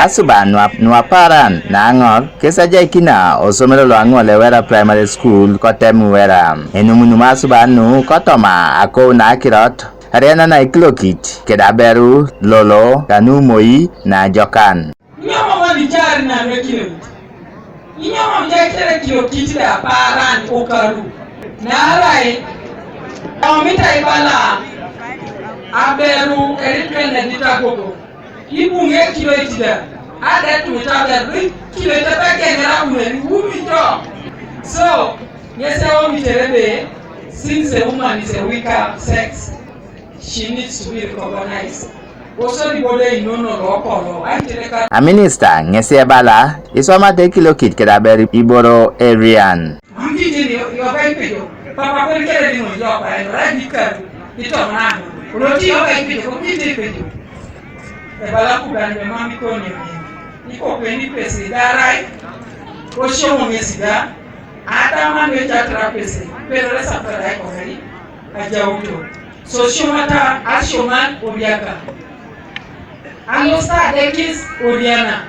asuba nuaparan na angor kesa jaikina osomelo lo angole wera primary school kotem wera enumunu asuba nu kotoma ako na kirot Erian na Ekilokit keda Aberu lolo kanu moi na jokan nyama wani jari na Ekilokit nyama mjakere Ekilokit da paran okaru na rai amita ibala Aberu Erian na ditagogo ibunge Ekilokit da ada tutaberu Ekilokit ba kenera uneri umito so yese o miterebe since a woman is a weaker sex she needs to be recognized. Aminista ngese bala isoma de Ekilokit keda Aberu iboro Erian. So shumata ashoman obiaka alosta dekis odiana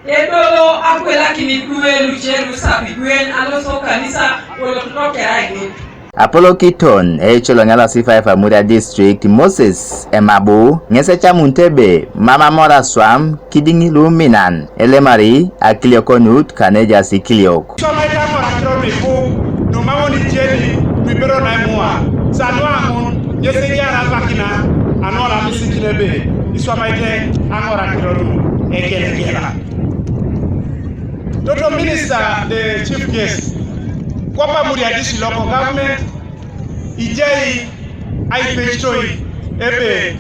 edolo akwela kinikuwe lucheru sapigwen aloso kanisa olotokera ige Apollo Kiton echolo ngala C5 Amuria district Moses Emabu ngese chamuntebe mama mora swam kidingi luminan elemari akiliokonut kaneja sikiliok Pero na mua sanwa mun yese yara bakina anora misikilebe iswamaite angora kirodu ekela Dr. Minister, the chief guest kwapa muri adisi local government ijei aipechoi ebe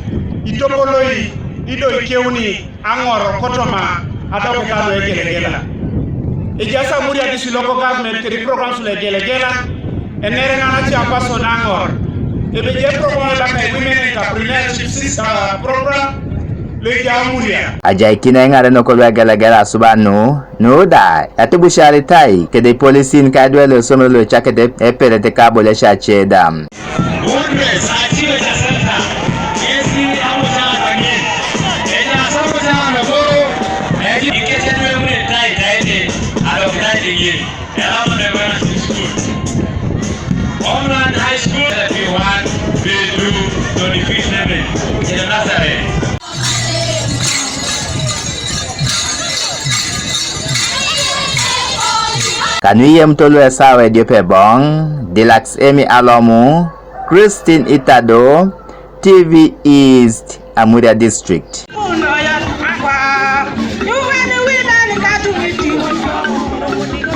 itopoloi ido ikeuni angoro kotoma adokalo ekela ijasa muri adisi local government kiri programs le gelegela enere na cha paso nangor ebe je program la kai women entrepreneurship system program le jamuria ajai kina ngare no kolwa gala subanu no da atubushari tai ke de polisin ka dwele somelo chakete epere de cabo le chache dam Online high school that we want to do to defeat them in Nazareth. Kanuye mtolo esawe diope bong Deluxe Emi Alomu Christine Itado TV East Amuria District.